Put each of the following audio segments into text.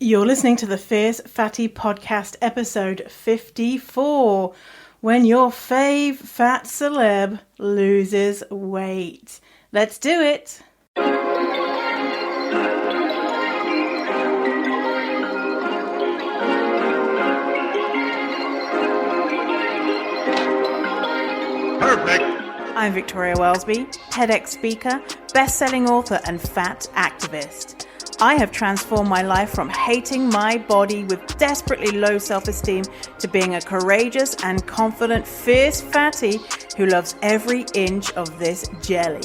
You're listening to the Fierce Fatty Podcast, episode 54, when your fave fat celeb loses weight. Let's do it! Perfect! I'm Victoria Wellsby, TEDx speaker, best-selling author and fat activist. I have transformed my life from hating my body with desperately low self-esteem to being a courageous and confident, fierce fatty who loves every inch of this jelly.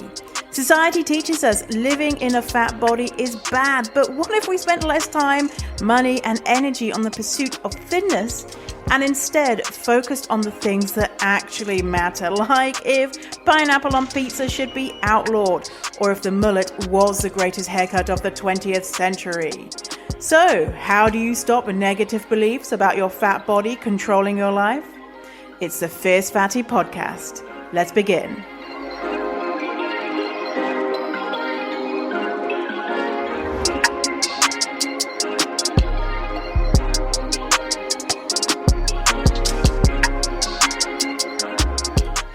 Society teaches us living in a fat body is bad, but what if we spent less time, money, and energy on the pursuit of thinness and instead focused on the things that actually matter, like if pineapple on pizza should be outlawed, or if the mullet was the greatest haircut of the 20th century. So, how do you stop negative beliefs about your fat body controlling your life? It's the Fierce Fatty Podcast. Let's begin.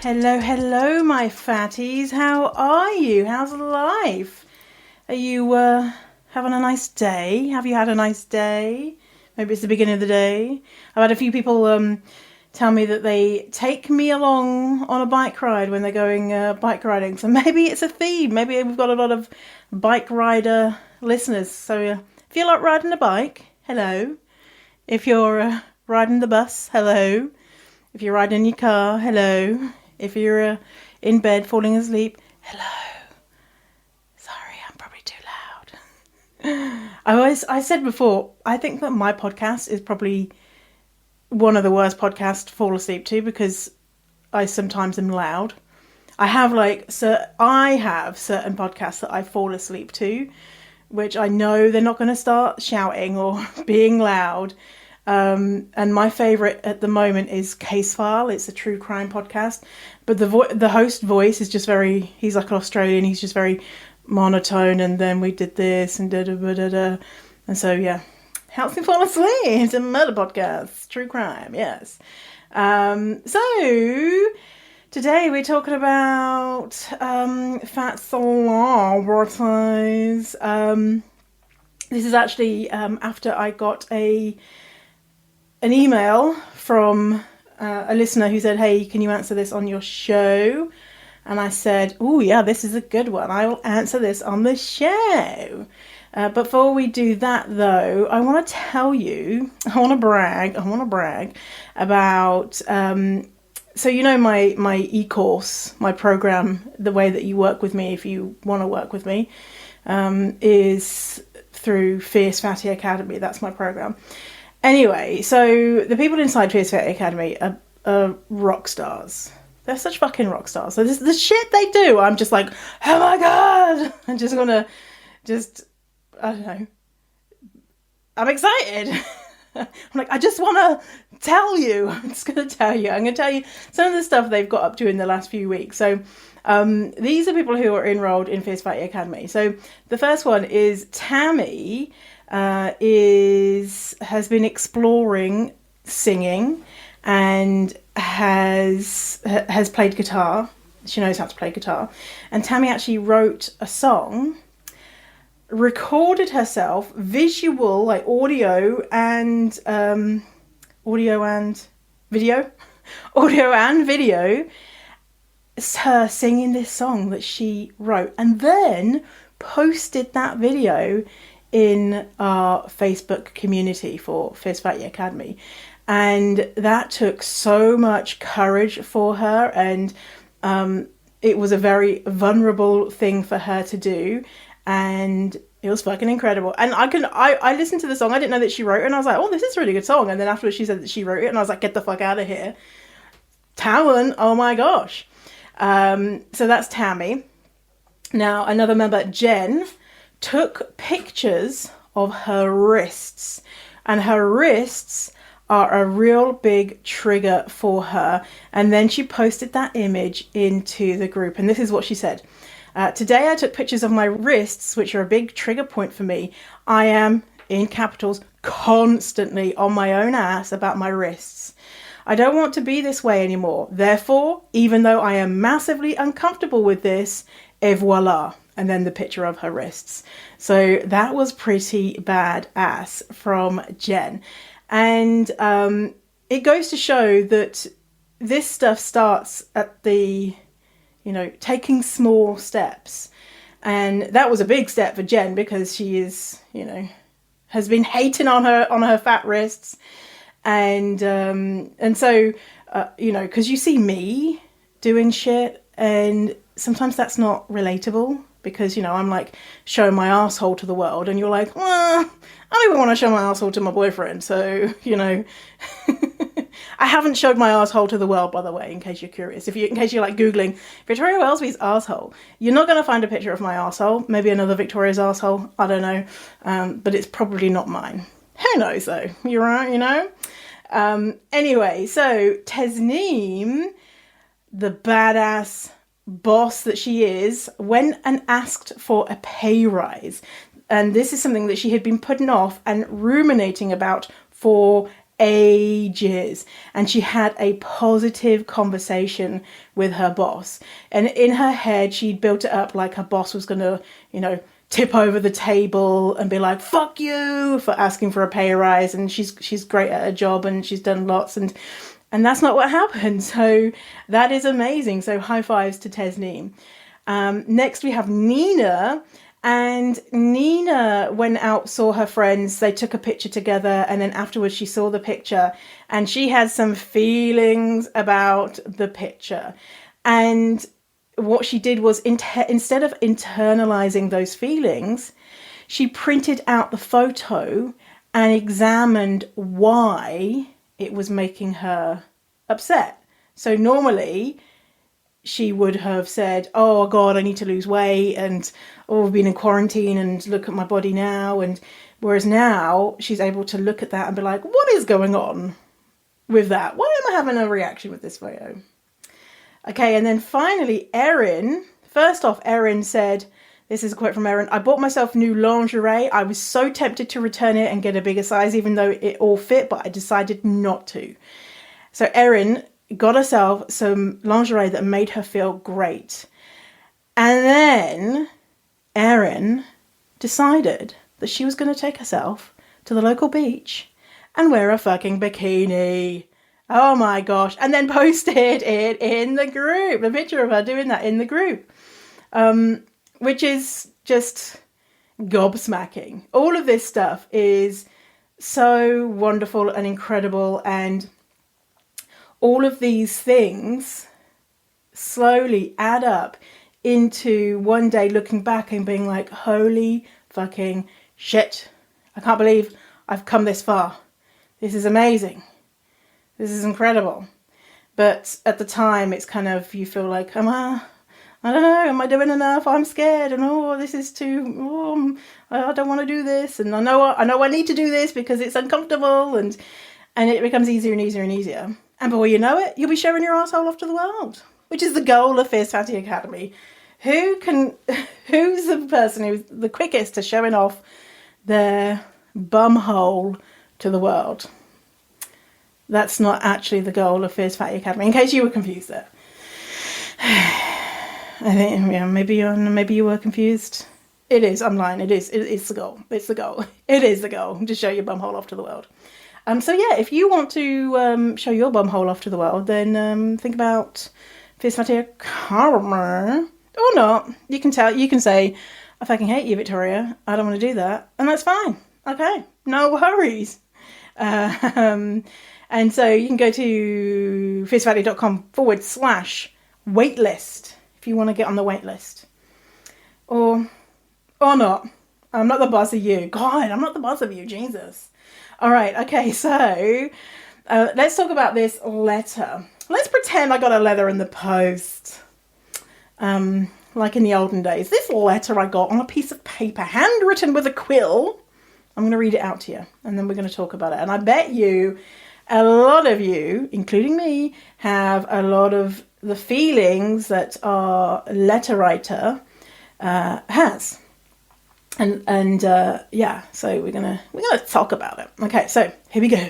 Hello, my fatties. How are you? How's life? Are you having a nice day? Have you had a nice day? Maybe it's the beginning of the day. I've had a few people tell me that they take me along on a bike ride when they're going bike riding. So maybe it's a theme. Maybe we've got a lot of bike rider listeners. So if you like riding a bike, hello. If you're riding the bus, hello. If you're riding in your car, hello. If you're in bed falling asleep, hello. Sorry, I'm probably too loud. I said before, I think that my podcast is probably one of the worst podcasts to fall asleep to because I sometimes am loud. I have certain podcasts that I fall asleep to, which I know they're not going to start shouting or being loud. And my favourite at the moment is Case File. It's a true crime podcast. But the host voice is just he's like an Australian, he's just very monotone, and then we did this and da-da-da-da-da. And so, yeah, helps me fall asleep. It's a murder podcast, true crime, yes. So, today we're talking about fat celebrities. This is actually after I got an email from a listener who said, hey, can you answer this on your show? And I said, oh yeah, this is a good one. I will answer this on the show. But before we do that though, I want to brag about, so you know my e-course, my program, the way that you work with me if you want to work with me, is through Fierce Fatty Academy. That's my program. Anyway, so the people inside Fierce Fatty Academy are rock stars. They're such fucking rock stars. So the shit they do, I'm just like, oh my god! I'm just gonna, I don't know. I'm excited. I'm like, I just want to tell you. I'm just going to tell you. I'm going to tell you some of the stuff they've got up to in the last few weeks. So these are people who are enrolled in Fierce Fatty Academy. So the first one is Tammy. Has been exploring singing and has played guitar. She knows how to play guitar. And Tammy actually wrote a song, recorded herself, visual, like audio and video. It's her singing this song that she wrote, and then posted that video in our Facebook community for Fierce Fatty Academy. And that took so much courage for her, and it was a very vulnerable thing for her to do, and it was fucking incredible. And I listened to the song, I didn't know that she wrote it, and I was like, oh, this is a really good song. And then afterwards she said that she wrote it, and I was like, get the fuck out of here. Talent, oh my gosh. So that's Tammy. Now another member, Jen, took pictures of her wrists, and her wrists are a real big trigger for her. And then she posted that image into the group, and this is what she said. Today I took pictures of my wrists, which are a big trigger point for me. I am in capitals, constantly on my own ass about my wrists. I don't want to be this way anymore. Therefore, even though I am massively uncomfortable with this, et voila. And then the picture of her wrists. So that was pretty badass from Jen. And it goes to show that this stuff starts at the, taking small steps. And that was a big step for Jen because she is, has been hating on her fat wrists. And so, because you see me doing shit and sometimes that's not relatable. Because, I'm like showing my asshole to the world and you're like, well, I don't even want to show my asshole to my boyfriend. So, I haven't showed my asshole to the world, by the way, in case you're curious. In case you're like Googling Victoria Wellsby's asshole, you're not going to find a picture of my asshole. Maybe another Victoria's asshole. I don't know. But it's probably not mine. Who knows though? You're right, Anyway, so Tasneem, the badass boss that she is, went and asked for a pay rise. And this is something that she had been putting off and ruminating about for ages. And she had a positive conversation with her boss. And in her head, she'd built it up like her boss was going to, tip over the table and be like, fuck you for asking for a pay rise. And she's great at her job and she's done lots. And that's not what happened. So that is amazing. So high fives to Tasneem. Next we have Nina. And Nina went out, saw her friends. They took a picture together. And then afterwards she saw the picture. And she had some feelings about the picture. And what she did was instead of internalizing those feelings, she printed out the photo and examined why it was making her upset. So normally she would have said, oh God, I need to lose weight, and I've been in quarantine and look at my body now. And whereas now she's able to look at that and be like, what is going on with that? Why am I having a reaction with this photo? Okay, and then finally, Erin. First off, Erin said, this is a quote from Erin, I bought myself new lingerie. I was so tempted to return it and get a bigger size, even though it all fit, but I decided not to. So Erin got herself some lingerie that made her feel great. And then Erin decided that she was going to take herself to the local beach and wear a fucking bikini. Oh my gosh. And then posted it in the group, a picture of her doing that in the group, which is just gobsmacking. All of this stuff is so wonderful and incredible. And all of these things slowly add up into one day looking back and being like, holy fucking shit. I can't believe I've come this far. This is amazing. This is incredible. But at the time, it's kind of, you feel like, I don't know, am I doing enough? I'm scared. And this is too, I don't want to do this. And I know I need to do this because it's uncomfortable. And it becomes easier and easier and easier. And before you know it, you'll be showing your asshole off to the world, which is the goal of Fierce Fatty Academy. Who's the person who's the quickest to showing off their bumhole to the world? That's not actually the goal of Fierce Fatty Academy, in case you were confused there. I think, maybe you were confused. It is, I'm lying, it is. It's the goal. It's the goal. It is the goal, to show your bumhole off to the world. So yeah, if you want to show your bumhole off to the world, then think about Fierce Fatty Academy. Or not. You can say, I fucking hate you, Victoria. I don't want to do that. And that's fine. Okay. No worries. And so you can go to fiercefatty.com/waitlist if you want to get on the wait list. Or not. I'm not the boss of you. God, I'm not the boss of you. Jesus. All right. Okay. So let's talk about this letter. Let's pretend I got a letter in the post. Like in the olden days. This letter I got on a piece of paper, handwritten with a quill. I'm going to read it out to you, and then we're going to talk about it. And I bet you, a lot of you, including me, have a lot of the feelings that our letter writer has. Yeah, so we're gonna talk about it. Okay, so here we go.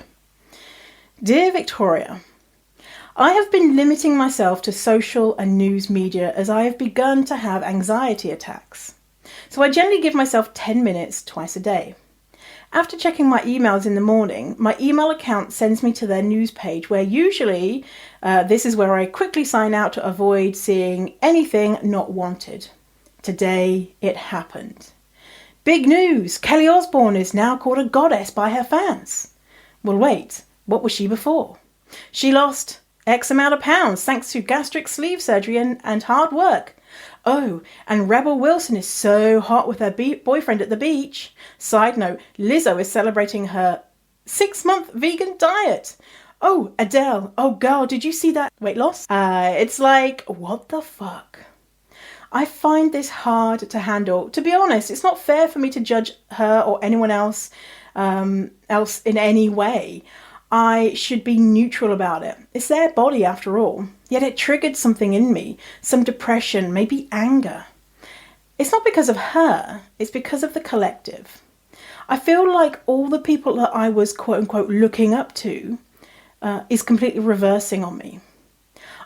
Dear Victoria, I have been limiting myself to social and news media as I have begun to have anxiety attacks. So I generally give myself 10 minutes twice a day. After checking my emails in the morning, my email account sends me to their news page where usually this is where I quickly sign out to avoid seeing anything not wanted. Today it happened. Big news! Kelly Osbourne is now called a goddess by her fans. Well, wait, what was she before? She lost X amount of pounds thanks to gastric sleeve surgery and hard work. Oh, and Rebel Wilson is so hot with her boyfriend at the beach. Side note, Lizzo is celebrating her 6-month vegan diet. Oh, Adele. Oh, girl, did you see that weight loss? It's like, what the fuck? I find this hard to handle. To be honest, it's not fair for me to judge her or anyone else in any way. I should be neutral about it. It's their body after all. Yet it triggered something in me, some depression, maybe anger. It's not because of her, it's because of the collective. I feel like all the people that I was quote unquote looking up to is completely reversing on me.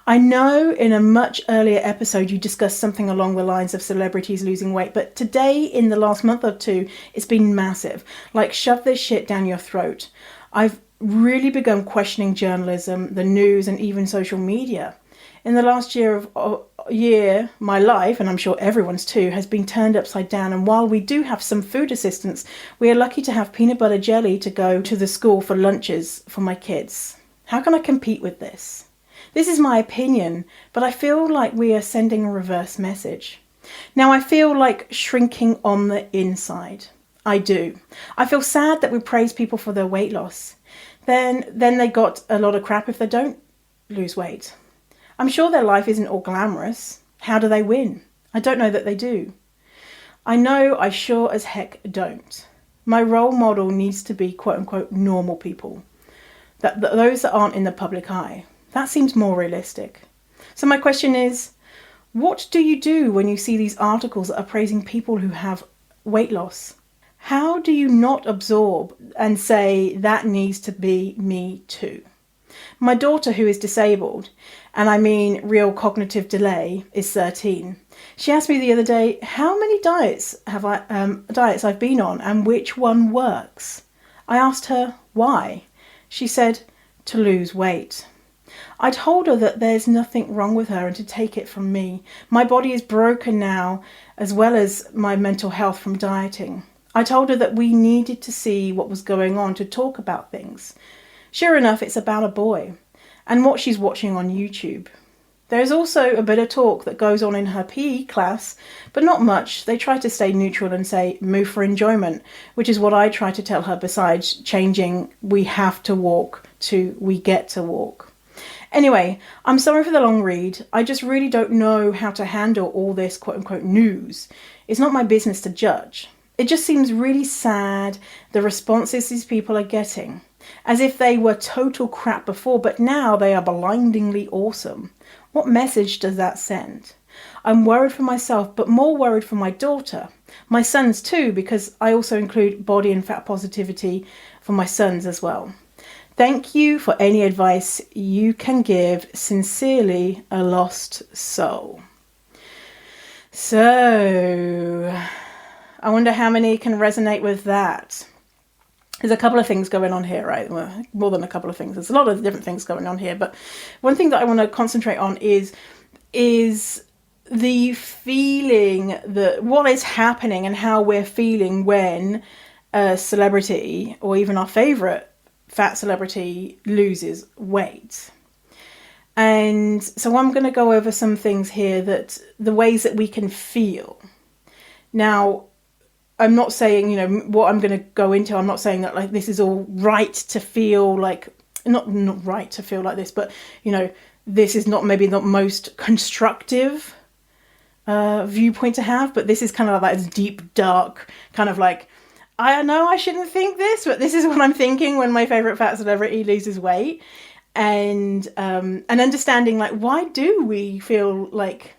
I know in a much earlier episode you discussed something along the lines of celebrities losing weight, but today in the last month or two, it's been massive. Like, shove this shit down your throat. I've really begun questioning journalism, the news, and even social media. In the last year, my life, and I'm sure everyone's too, has been turned upside down. And while we do have some food assistance, we are lucky to have peanut butter jelly to go to the school for lunches for my kids. How can I compete with this? This is my opinion, but I feel like we are sending a reverse message. Now, I feel like shrinking on the inside. I do. I feel sad that we praise people for their weight loss. Then they got a lot of crap if they don't lose weight. I'm sure their life isn't all glamorous. How do they win? I don't know that they do. I know I sure as heck don't. My role model needs to be quote unquote normal people. Those that aren't in the public eye. That seems more realistic. So my question is, what do you do when you see these articles that are praising people who have weight loss? How do you not absorb and say that needs to be me too? My daughter, who is disabled, and I mean real cognitive delay, is 13. She asked me the other day, how many diets I've been on and which one works? I asked her why. She said, to lose weight. I told her that there's nothing wrong with her and to take it from me. My body is broken now, as well as my mental health from dieting. I told her that we needed to see what was going on to talk about things. Sure enough, it's about a boy and what she's watching on YouTube. There is also a bit of talk that goes on in her PE class, but not much. They try to stay neutral and say, move for enjoyment, which is what I try to tell her besides changing we have to walk to we get to walk. Anyway, I'm sorry for the long read. I just really don't know how to handle all this quote unquote news. It's not my business to judge. It just seems really sad, the responses these people are getting. As if they were total crap before, but now they are blindingly awesome. What message does that send? I'm worried for myself, but more worried for my daughter. My sons too, because I also include body and fat positivity for my sons as well. Thank you for any advice you can give. Sincerely, a lost soul. So, I wonder how many can resonate with that. There's a couple of things going on here, right? Well, more than a couple of things. There's a lot of different things going on here. But one thing that I want to concentrate on is the feeling that what is happening and how we're feeling when a celebrity or even our favourite fat celebrity loses weight. And so I'm going to go over some things here, that the ways that we can feel. Now, I'm not saying, what I'm going to go into, I'm not saying that like this is all right to feel like, not right to feel like this, but, this is not maybe the most constructive viewpoint to have, but this is kind of like this deep, dark, kind of like, I know I shouldn't think this, but this is what I'm thinking when my favourite fat celebrity loses weight. And understanding like, why do we feel like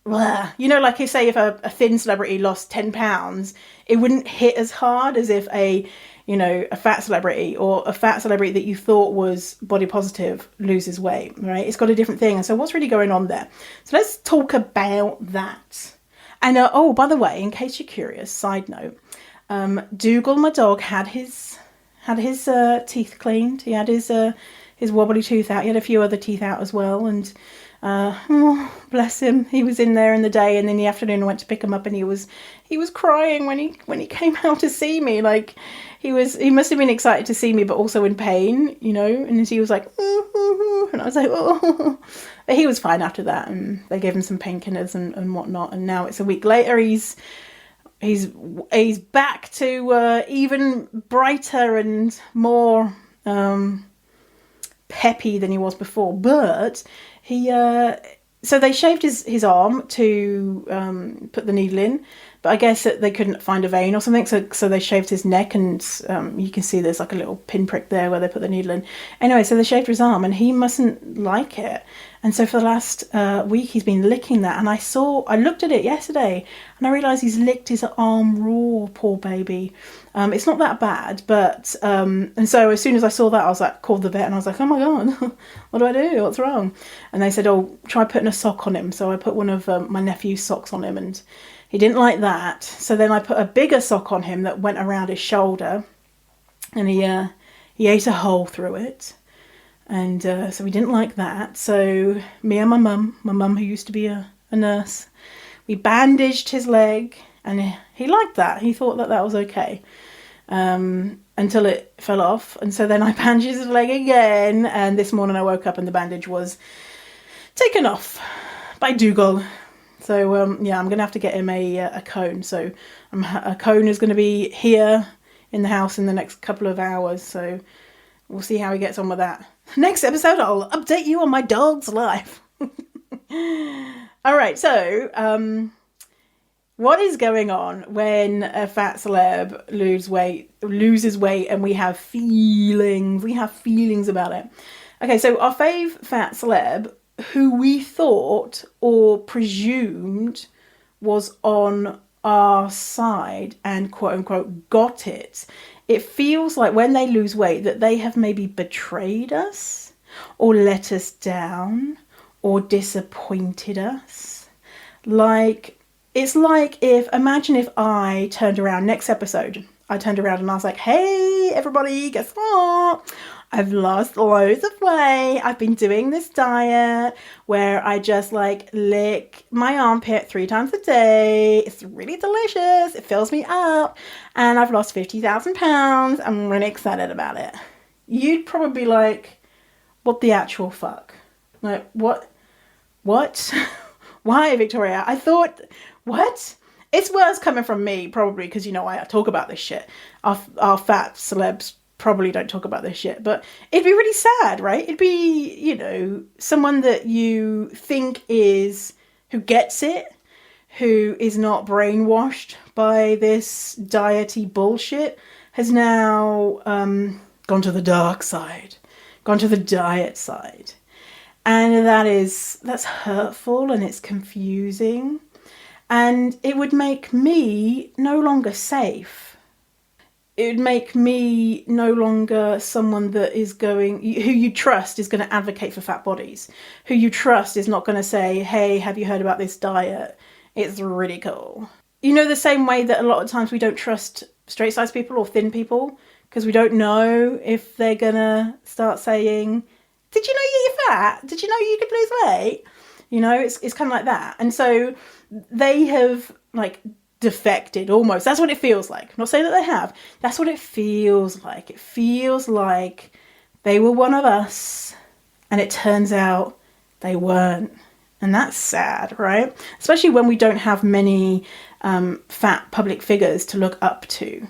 You know, like say if a thin celebrity lost 10 pounds, it wouldn't hit as hard as if a fat celebrity or a fat celebrity that you thought was body positive loses weight, right? It's got a different thing. And so what's really going on there? So let's talk about that. And oh, by the way, in case you're curious, side note, Dougal, my dog, had his teeth cleaned. He had his wobbly tooth out. He had a few other teeth out as well, and oh, bless him, he was in there in the day, and in the afternoon I went to pick him up, and he was crying when he came out to see me. Like he must have been excited to see me, but also in pain, and he was like, and I was like, oh. But he was fine after that, and they gave him some painkillers and whatnot, and now it's a week later. He's back to even brighter and more peppy than he was before, but so they shaved his arm to put the needle in, but I guess that they couldn't find a vein or something, so they shaved his neck, and you can see there's like a little pinprick there where they put the needle in. Anyway, so they shaved his arm, and he mustn't like it, and so for the last week he's been licking that, and I looked at it yesterday, and I realised he's licked his arm raw, poor baby. It's not that bad, but and so as soon as I saw that, I was like, called the vet, and I was like, oh my god, what do I do? What's wrong? And they said, oh, try putting a sock on him. So I put one of my nephew's socks on him, and he didn't like that. So then I put a bigger sock on him that went around his shoulder, and he ate a hole through it, and so he didn't like that. So me and my mum who used to be a nurse, we bandaged his leg, and he liked that. He thought that was okay. Until it fell off, and so then I bandaged his leg again, and this morning I woke up and the bandage was taken off by Dougal. So yeah, I'm gonna have to get him a cone. So a cone is going to be here in the house in the next couple of hours, so we'll see how he gets on with that. Next episode I'll update you on my dog's life. All right, so what is going on when a fat celeb loses weight and we have feelings about it? Okay, so our fave fat celeb, who we thought or presumed was on our side and quote unquote got it, it feels like when they lose weight that they have maybe betrayed us or let us down or disappointed us. It's like imagine if I turned around next episode, I turned around and I was like, hey, everybody, guess what? I've lost loads of weight. I've been doing this diet where I just lick my armpit 3 times a day. It's really delicious. It fills me up. And I've lost 50,000 pounds. I'm really excited about it. You'd probably be like, what the actual fuck? Like, what? Why, Victoria? I thought, what? It's worse coming from me, probably, because, I talk about this shit. Our fat celebs probably don't talk about this shit, but it'd be really sad, right? It'd be, someone that you think who gets it, who is not brainwashed by this diety bullshit, has now gone to the dark side, gone to the diet side. And that's hurtful, and it's confusing, and it would make me no longer safe. It would make me no longer someone that who you trust is going to advocate for fat bodies, who you trust is not going to say, hey, have you heard about this diet? It's really cool. The same way that a lot of times we don't trust straight size people or thin people because we don't know if they're going to start saying, did you know you're fat? Did you know you could lose weight? It's kind of like that. And so they have defected almost. That's what it feels like. I'm not saying that they have. That's what it feels like. It feels like they were one of us and it turns out they weren't. And that's sad, right? Especially when we don't have many fat public figures to look up to.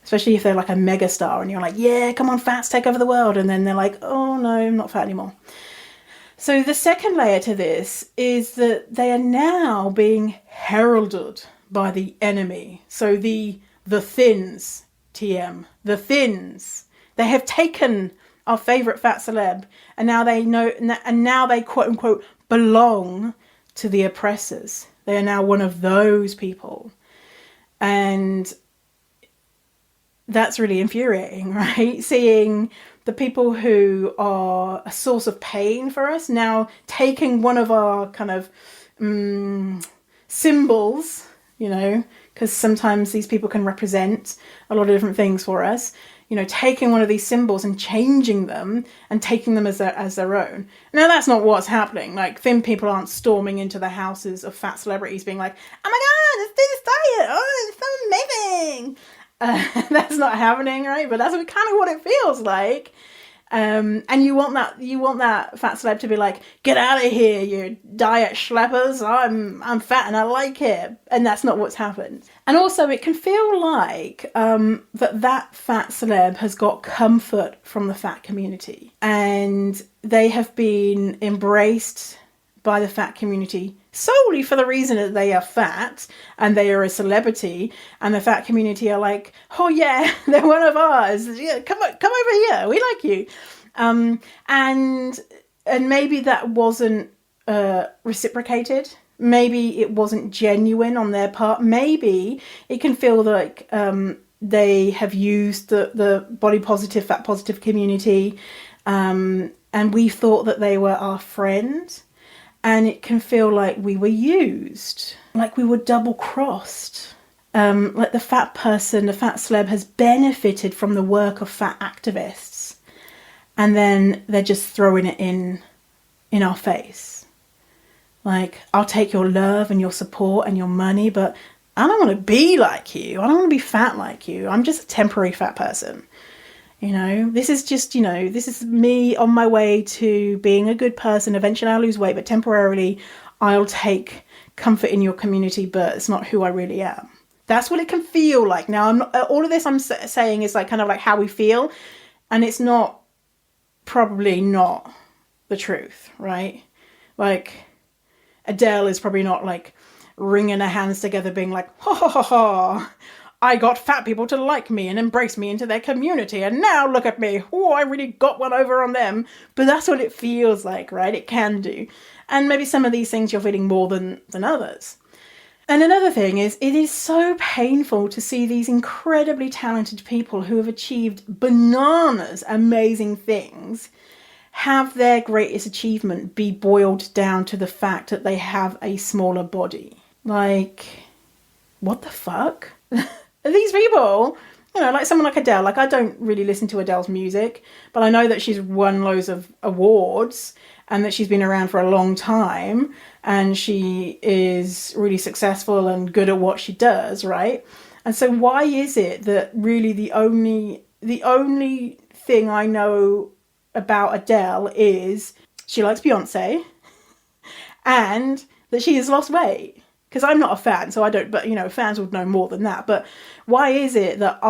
Especially if they're like a mega star and you're like, yeah, come on, fats, take over the world. And then they're like, oh no, I'm not fat anymore. So the second layer to this is that they are now being heralded by the enemy. So the thins, TM, the thins, they have taken our favourite fat celeb and now they know, and now they quote unquote belong to the oppressors. They are now one of those people. And that's really infuriating, right? Seeing the people who are a source of pain for us now taking one of our kind of symbols, you know, because sometimes these people can represent a lot of different things for us, you know, taking one of these symbols and changing them and taking them as their own. Now, that's not what's happening. Like, thin people aren't storming into the houses of fat celebrities being like, oh my God, let's do this diet. Oh, it's so amazing. That's not happening, right? But that's kind of what it feels like. And you want that fat celeb to be like, get out of here, you diet schleppers. I'm fat and I like it. And that's not what's happened. And also it can feel like that fat celeb has got comfort from the fat community, and they have been embraced by the fat community solely for the reason that they are fat and they are a celebrity, and the fat community are like, oh yeah, they're one of ours. Yeah, come over here. We like you. And maybe that wasn't reciprocated. Maybe it wasn't genuine on their part. Maybe it can feel like they have used the body positive, fat positive community, and we thought that they were our friend. And it can feel like we were used, like we were double-crossed. Like the fat person, the fat celeb has benefited from the work of fat activists. And then they're just throwing it in our face. Like, I'll take your love and your support and your money, but I don't want to be like you. I don't want to be fat like you. I'm just a temporary fat person. You know, this is just, you know, this is me on my way to being a good person. Eventually I'll lose weight, but temporarily I'll take comfort in your community, but it's not who I really am. That's what it can feel like. Now, all of this I'm saying is like kind of like how we feel, and it's probably not the truth, right? Like, Adele is probably not like wringing her hands together being like, ha ha ha ha, I got fat people to like me and embrace me into their community, and now look at me. Oh, I really got one over on them. But that's what it feels like, right? It can do. And maybe some of these things you're feeling more than others. And another thing is, it is so painful to see these incredibly talented people who have achieved bananas amazing things have their greatest achievement be boiled down to the fact that they have a smaller body. Like, what the fuck? These people, you know, like someone like Adele, like I don't really listen to Adele's music, but I know that she's won loads of awards and that she's been around for a long time and she is really successful and good at what she does, right? And so why is it that really the only thing I know about Adele is she likes Beyonce and that she has lost weight? Because I'm not a fan, so I don't, but, you know, fans would know more than that. But why is it that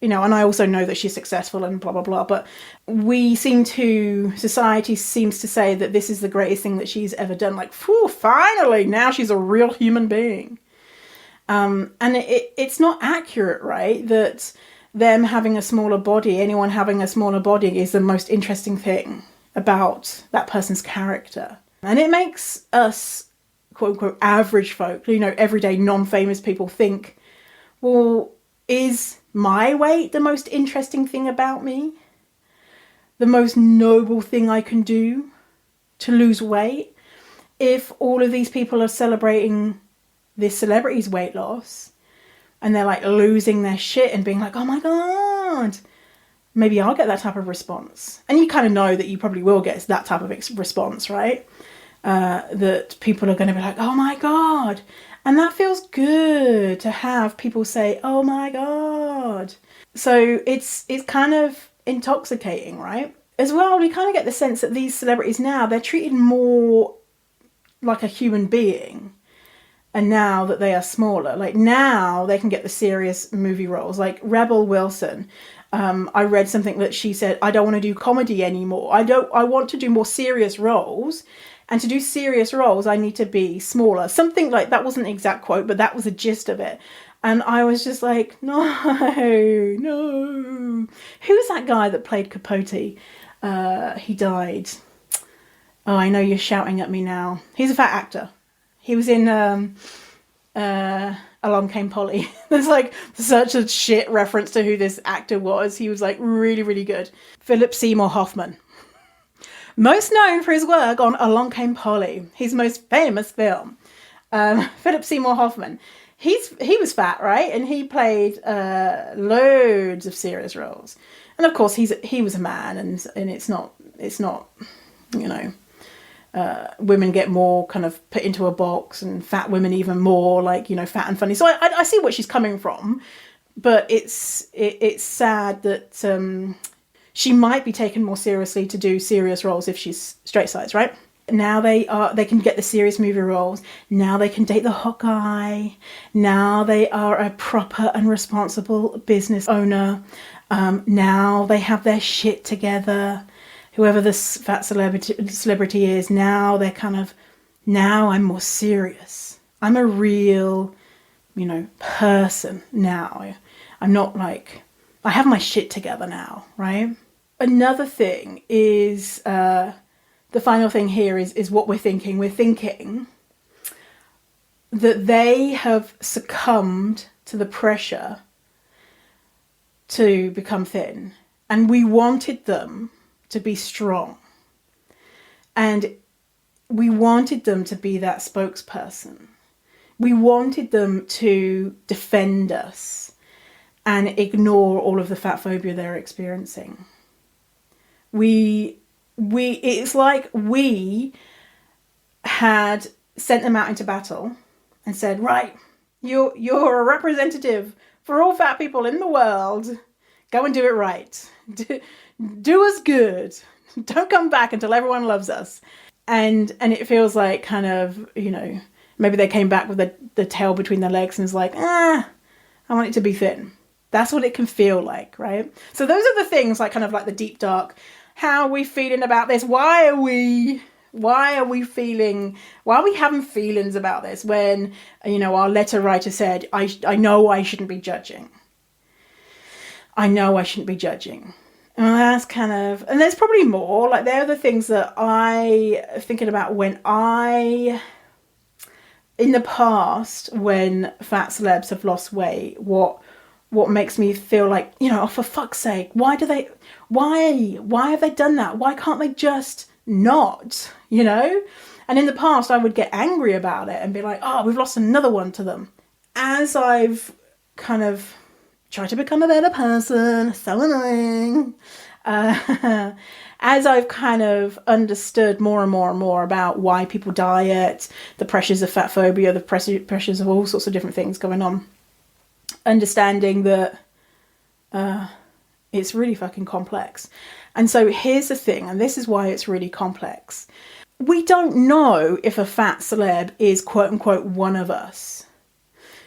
you know, and I also know that she's successful and blah, blah, blah, but society seems to say that this is the greatest thing that she's ever done. Like, phew, finally, now she's a real human being. And it's not accurate, right? That them having a smaller body, anyone having a smaller body is the most interesting thing about that person's character. And it makes us, quote unquote, average folk, you know, everyday non-famous people think, well, is my weight the most interesting thing about me? The most noble thing I can do to lose weight? If all of these people are celebrating this celebrity's weight loss and they're like losing their shit and being like, oh my God, maybe I'll get that type of response. And you kind of know that you probably will get that type of response, right? That people are going to be like, oh my God. And that feels good to have people say, oh my God. So it's kind of intoxicating, right? As well, we kind of get the sense that these celebrities now, they're treated more like a human being. And now that they are smaller, like now they can get the serious movie roles. Like Rebel Wilson, I read something that she said, I don't want to do comedy anymore. I want to do more serious roles. And to do serious roles, I need to be smaller. Something like that wasn't the exact quote, but that was the gist of it. And I was just like, no. Who's that guy that played Capote? He died. Oh, I know you're shouting at me now. He's a fat actor. He was in Along Came Polly. There's like such a shit reference to who this actor was. He was like really, really good. Philip Seymour Hoffman. Most known for his work on Along Came Polly, his most famous film. Philip Seymour Hoffman. He was fat, right? And he played loads of serious roles. And of course he was a man, and it's not you know, women get more kind of put into a box, and fat women even more, like, you know, fat and funny. So I see what she's coming from, but it's sad that she might be taken more seriously to do serious roles if she's straight size, right? Now they can get the serious movie roles. Now they can date the hot guy. Now they are a proper and responsible business owner. Now they have their shit together. Whoever this fat celebrity is, now they're kind of, now I'm more serious. I'm a real, you know, person now. I'm not like, I have my shit together now, right? Another thing is, the final thing here is what we're thinking. We're thinking that they have succumbed to the pressure to become thin. And we wanted them to be strong, and we wanted them to be that spokesperson. We wanted them to defend us and ignore all of the fat phobia they're experiencing. It's like we had sent them out into battle and said, right, you're a representative for all fat people in the world. Go and do it right. Do us good. Don't come back until everyone loves us. And it feels like kind of, you know, maybe they came back with the tail between their legs and is like, I want it to be thin. That's what it can feel like, right? So those are the things, like kind of like the deep dark. How are we feeling about this? Why are we having feelings about this when, you know, our letter writer said, I know I shouldn't be judging. I know I shouldn't be judging. And that's kind of, and there's probably more, like there are the things that I thinking about when in the past, when fat celebs have lost weight, what makes me feel like, you know, oh, for fuck's sake, why have they done that? Why can't they just not, you know? And in the past, I would get angry about it and be like, oh, we've lost another one to them. As I've kind of tried to become a better person, so annoying. As I've kind of understood more and more and more about why people diet, the pressures of fat phobia, the pressures of all sorts of different things going on, understanding that it's really fucking complex. And so here's the thing, and this is why it's really complex. We don't know if a fat celeb is quote unquote one of us.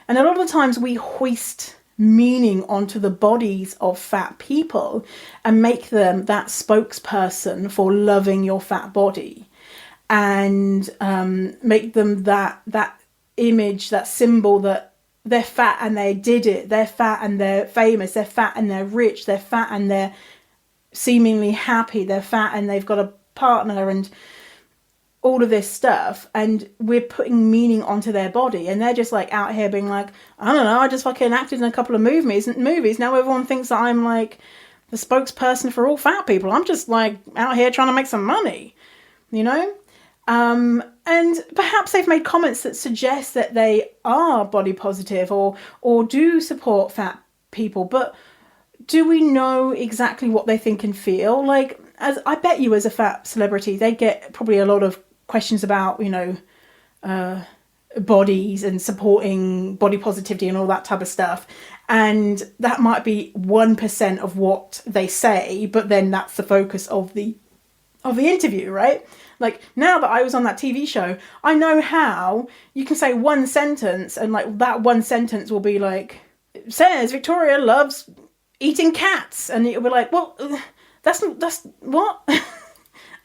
And a lot of the times we hoist meaning onto the bodies of fat people and make them that spokesperson for loving your fat body, and make them that image, that symbol that they're fat and they did it, they're fat and they're famous, they're fat and they're rich, they're fat and they're seemingly happy, they're fat and they've got a partner and all of this stuff, and we're putting meaning onto their body, and they're just like out here being like, I don't know, I just fucking acted in a couple of movies. Now everyone thinks that I'm like the spokesperson for all fat people. I'm just like out here trying to make some money, you know? And perhaps they've made comments that suggest that they are body positive or do support fat people, but do we know exactly what they think and feel? Like, as I bet you as a fat celebrity, they get probably a lot of questions about, you know, bodies and supporting body positivity and all that type of stuff. And that might be 1% of what they say, but then that's the focus of the interview, right? Like, now that I was on that TV show, I know how you can say one sentence and like that one sentence will be like, says Victoria loves eating cats, and it'll be like, well, that's what?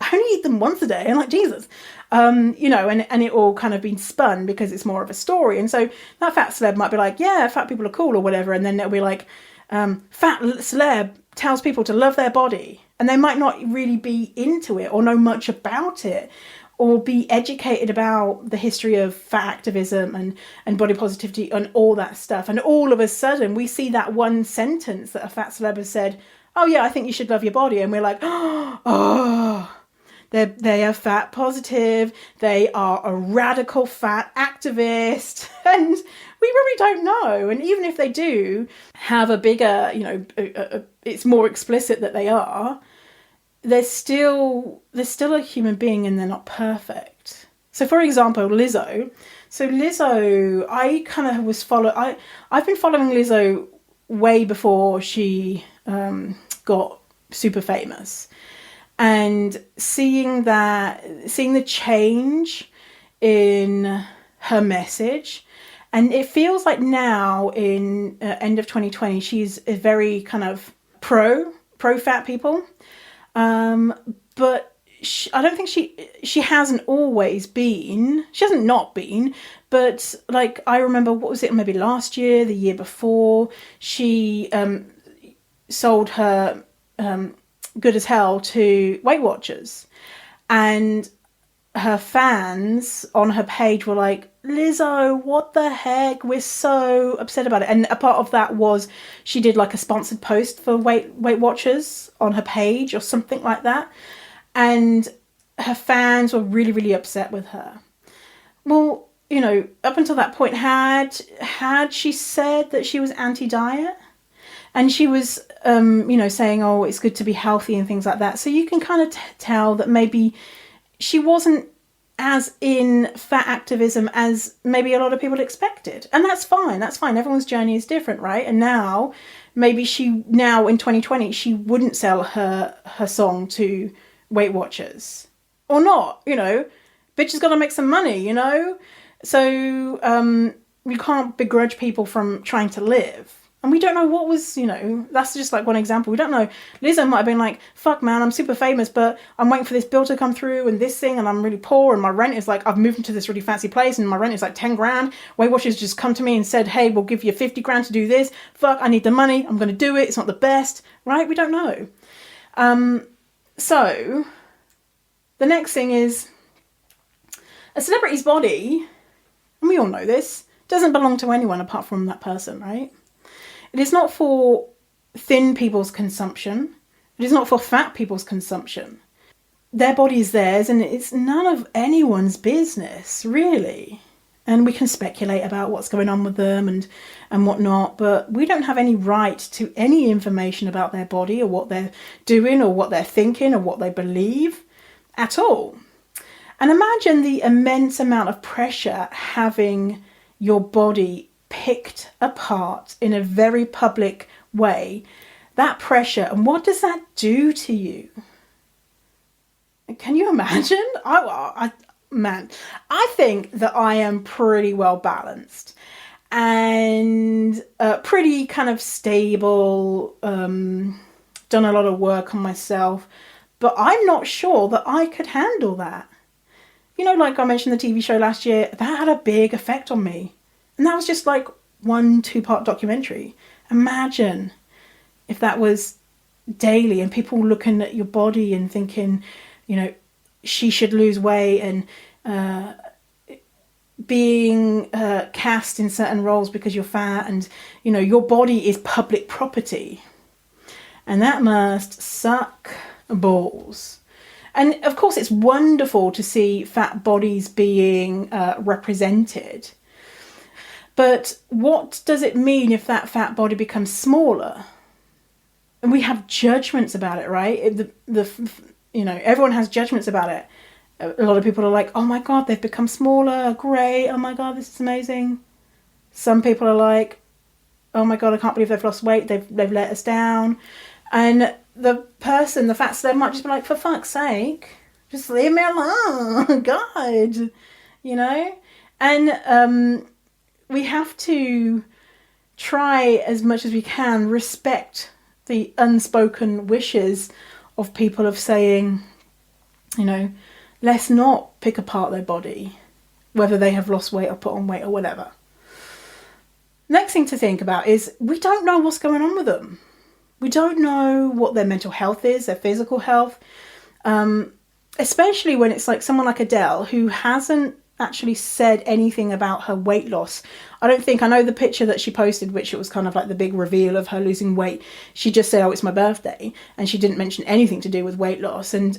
I only eat them once a day. I'm like, Jesus. You know, and it all kind of been spun because it's more of a story. And so that fat celeb might be like, yeah, fat people are cool or whatever. And then it'll be like, fat celeb tells people to love their body. And they might not really be into it or know much about it. or be educated about the history of fat activism and body positivity and all that stuff. And all of a sudden we see that one sentence that a fat celeb has said, oh yeah, I think you should love your body. And we're like, oh, they are fat positive. They are a radical fat activist. And we really don't know. And even if they do have a bigger, it's more explicit that they are, they're still a human being and they're not perfect. So for example, Lizzo. So Lizzo, I kind of I've been following Lizzo way before she got super famous. And seeing the change in her message, and it feels like now in end of 2020, she's a very kind of pro fat people. But I don't think she hasn't always been. She hasn't not been. But like I remember, what was it? Maybe last year, the year before, she sold her Good as Hell to Weight Watchers, and her fans on her page were like, Lizzo, what the heck, we're so upset about it. And a part of that was she did like a sponsored post for Weight Watchers on her page or something like that, and her fans were really, really upset with her. Well, up until that point, had she said that she was anti-diet? And she was, saying, oh, it's good to be healthy and things like that. So you can kind of tell that maybe she wasn't as in fat activism as maybe a lot of people expected. And that's fine. That's fine. Everyone's journey is different, right? And now, maybe now in 2020, she wouldn't sell her song to Weight Watchers. Or not, Bitch has got to make some money, So you can't begrudge people from trying to live. And we don't know what was, that's just like one example. We don't know. Lizzo might have been like, fuck man, I'm super famous, but I'm waiting for this bill to come through and this thing, and I'm really poor, and my rent is like, I've moved into this really fancy place and my rent is like 10 grand. Weight Watchers just come to me and said, hey, we'll give you 50 grand to do this. Fuck, I need the money. I'm going to do it. It's not the best, right? We don't know. So the next thing is a celebrity's body, and we all know this, doesn't belong to anyone apart from that person, right? It is not for thin people's consumption. It is not for fat people's consumption. Their body is theirs, and it's none of anyone's business, really. And we can speculate about what's going on with them and whatnot, but we don't have any right to any information about their body or what they're doing or what they're thinking or what they believe at all. And imagine the immense amount of pressure having your body picked apart in a very public way. That pressure, and what does that do to you? Can you imagine? Man, I think that I am pretty well balanced and pretty kind of stable, done a lot of work on myself, but I'm not sure that I could handle that. Like I mentioned the TV show last year, that had a big effect on me. And that was just like 1-2-part documentary. Imagine if that was daily and people looking at your body and thinking, she should lose weight, and being cast in certain roles because you're fat, and, your body is public property. And that must suck balls. And of course, it's wonderful to see fat bodies being represented. But what does it mean if that fat body becomes smaller? And we have judgments about it, right? Everyone has judgments about it. A lot of people are like, oh my God, they've become smaller. Great. Oh my God, this is amazing. Some people are like, oh my God, I can't believe they've lost weight. They've let us down. And the fat celeb might just be like, for fuck's sake, just leave me alone. God, And we have to try as much as we can respect the unspoken wishes of people of saying, let's not pick apart their body, whether they have lost weight or put on weight or whatever. Next thing to think about is we don't know what's going on with them. We don't know what their mental health is, their physical health. especially when it's like someone like Adele, who hasn't actually said anything about her weight loss. I know the picture that she posted, which it was kind of like the big reveal of her losing weight. She just said, "Oh, it's my birthday," and she didn't mention anything to do with weight loss. And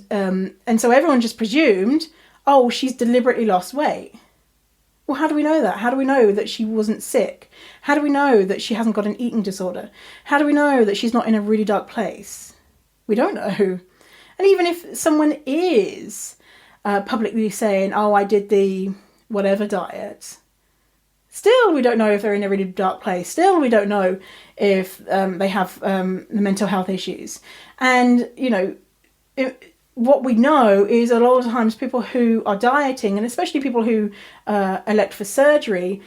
so everyone just presumed, oh, she's deliberately lost weight. Well, how do we know that? How do we know that she wasn't sick? How do we know that she hasn't got an eating disorder? How do we know that she's not in a really dark place? We don't know. And even if someone is publicly saying, oh, I did the whatever diet, still we don't know if they're in a really dark place. Still we don't know if they have mental health issues. And, you know, what we know is a lot of times people who are dieting, and especially people who elect for surgery,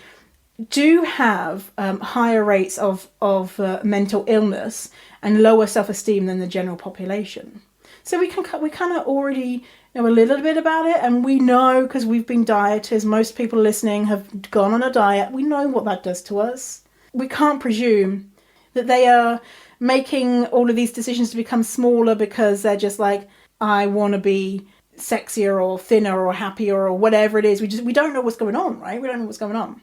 do have higher rates of mental illness and lower self-esteem than the general population. So we kind of already know a little bit about it, and we know, because we've been dieters, most people listening have gone on a diet, we know what that does to us. We can't presume that they are making all of these decisions to become smaller because they're just like, I want to be sexier or thinner or happier or whatever it is. We don't know what's going on, right? We don't know what's going on.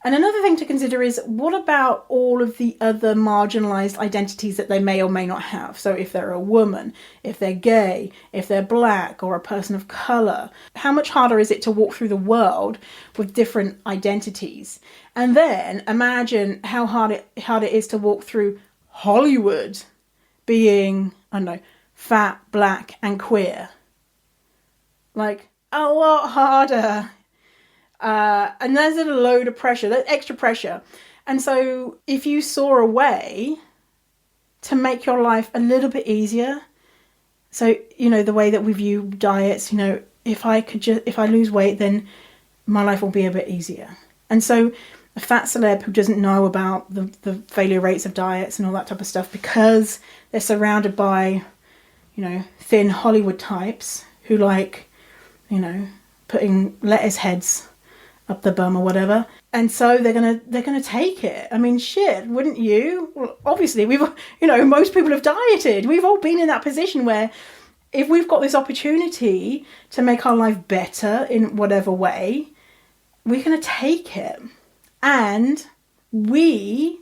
And another thing to consider is, what about all of the other marginalized identities that they may or may not have? So if they're a woman, if they're gay, if they're black or a person of color, how much harder is it to walk through the world with different identities? And then imagine how hard it is to walk through Hollywood being, I don't know, fat, black and queer. Like, a lot harder. And there's a load of pressure, that extra pressure. And so if you saw a way to make your life a little bit easier, so, you know, the way that we view diets, you know, if I lose weight, then my life will be a bit easier. And so a fat celeb who doesn't know about the failure rates of diets and all that type of stuff, because they're surrounded by, you know, thin Hollywood types who like, you know, putting lettuce heads up the bum or whatever, and so they're gonna take it. I mean, shit, wouldn't you? Well, obviously most people have dieted. We've all been in that position where if we've got this opportunity to make our life better in whatever way, we're gonna take it. And we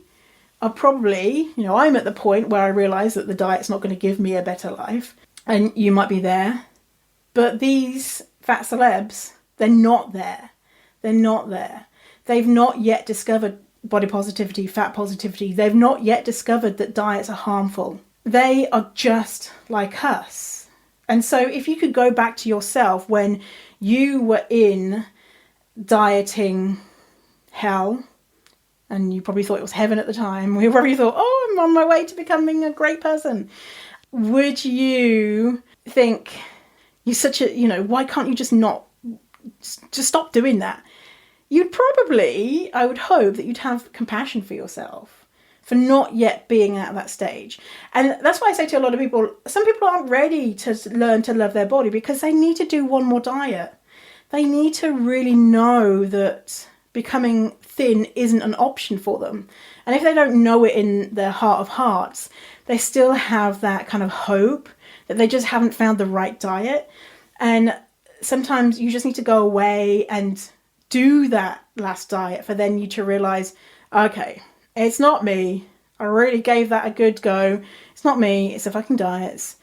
are probably, you know, I'm at the point where I realise that the diet's not going to give me a better life, and you might be there, but these fat celebs, they're not there. They're not there. They've not yet discovered body positivity, fat positivity. They've not yet discovered that diets are harmful. They are just like us. And so if you could go back to yourself when you were in dieting hell, and you probably thought it was heaven at the time, you probably thought, oh, I'm on my way to becoming a great person, would you think, you're such a, you know, why can't you just stop doing that? You'd probably, I would hope that you'd have compassion for yourself for not yet being at that stage. And that's why I say to a lot of people, some people aren't ready to learn to love their body because they need to do one more diet. They need to really know that becoming thin isn't an option for them. And if they don't know it in their heart of hearts, they still have that kind of hope that they just haven't found the right diet. And sometimes you just need to go away and do that last diet for then you to realize, okay, it's not me. I really gave that a good go. It's not me. It's the fucking diets.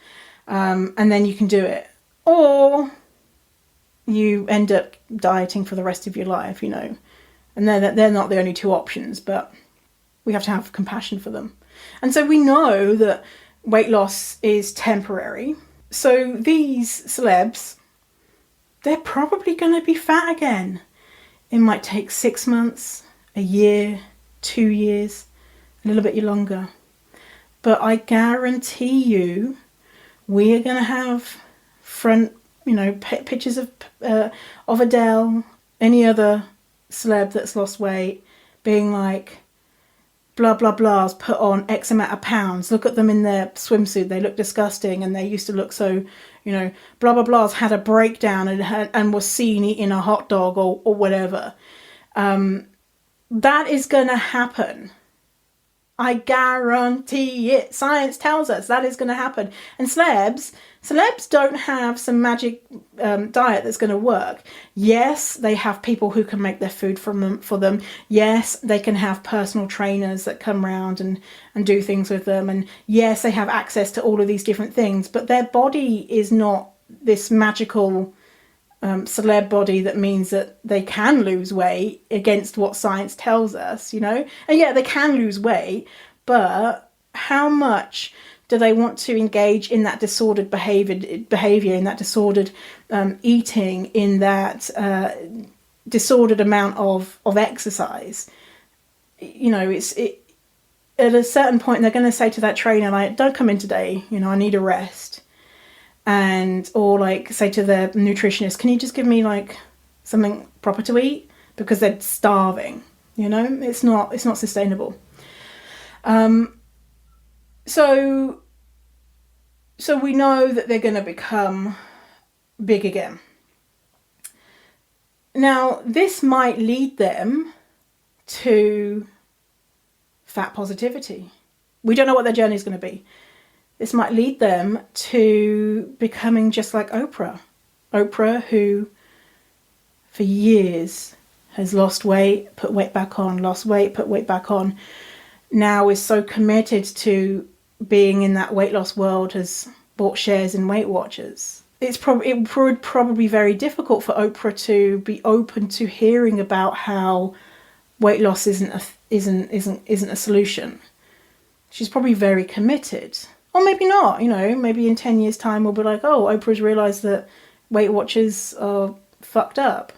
And then you can do it. Or you end up dieting for the rest of your life, you know. And they're not the only two options, but we have to have compassion for them. And so we know that weight loss is temporary. So these celebs, they're probably going to be fat again. It might take 6 months, a year, 2 years, a little bit longer. But I guarantee you, we are going to have front, you know, pictures of Adele, any other celeb that's lost weight, being like, blah, blah, blah's put on X amount of pounds. Look at them in their swimsuit. They look disgusting and they used to look so, you know, blah, blah, blah's had a breakdown and was seen eating a hot dog or whatever. That is going to happen. I guarantee it. Science tells us that is going to happen. And celebs don't have some magic diet that's going to work. Yes, they have people who can make their food for them. Yes, they can have personal trainers that come around and do things with them. And yes, they have access to all of these different things. But their body is not this magical celeb body that means that they can lose weight against what science tells us, And yeah, they can lose weight, but how much do they want to engage in that disordered behavior, in that disordered eating, in that disordered amount of exercise? At a certain point they're going to say to that trainer, like, don't come in today, I need a rest. Or like say to their nutritionist, can you just give me like something proper to eat, because they're starving. It's not sustainable. So we know that they're going to become big again. Now this might lead them to fat positivity. We don't know what their journey is going to be. This might lead them to becoming just like Oprah. Oprah, who for years has lost weight, put weight back on, lost weight, put weight back on, now is so committed to being in that weight loss world, has bought shares in Weight Watchers. It would probably be very difficult for Oprah to be open to hearing about how weight loss isn't a solution. She's probably very committed. Or maybe not, maybe in 10 years' time we'll be like, oh, Oprah's realised that Weight Watchers are fucked up.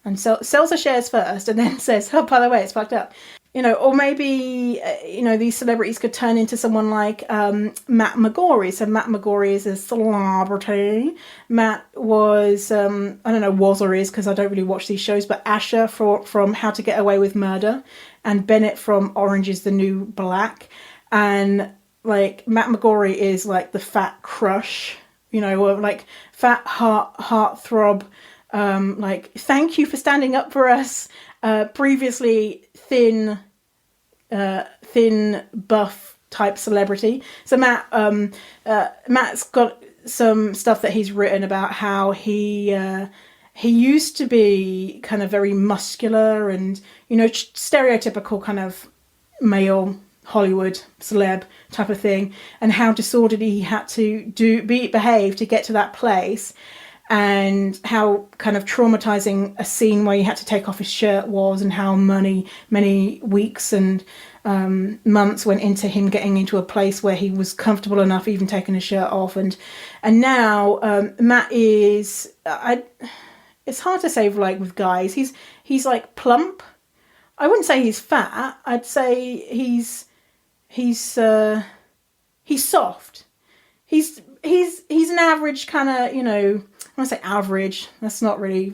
And sells her shares first and then says, oh, by the way, it's fucked up. Or maybe, these celebrities could turn into someone like Matt Mcgorry. So Matt Mcgorry is a celebrity. Matt was, I don't know, was or is, because I don't really watch these shows, but Asher from How to Get Away with Murder, and Bennett from Orange is the New Black. And like Matt Mcgorry is like the fat crush, or like fat heartthrob. Like, thank you for standing up for us. Previously thin buff type celebrity. So Matt's got some stuff that he's written about how he used to be kind of very muscular and stereotypical kind of male Hollywood celeb type of thing, and how disordered he had to behave to get to that place, and how kind of traumatizing a scene where he had to take off his shirt was, and how many weeks and months went into him getting into a place where he was comfortable enough even taking his shirt off. And now Matt is, it's hard to say like with guys, he's like plump. I wouldn't say he's fat. I'd say he's soft. He's an average kind of, when I say average, that's not really,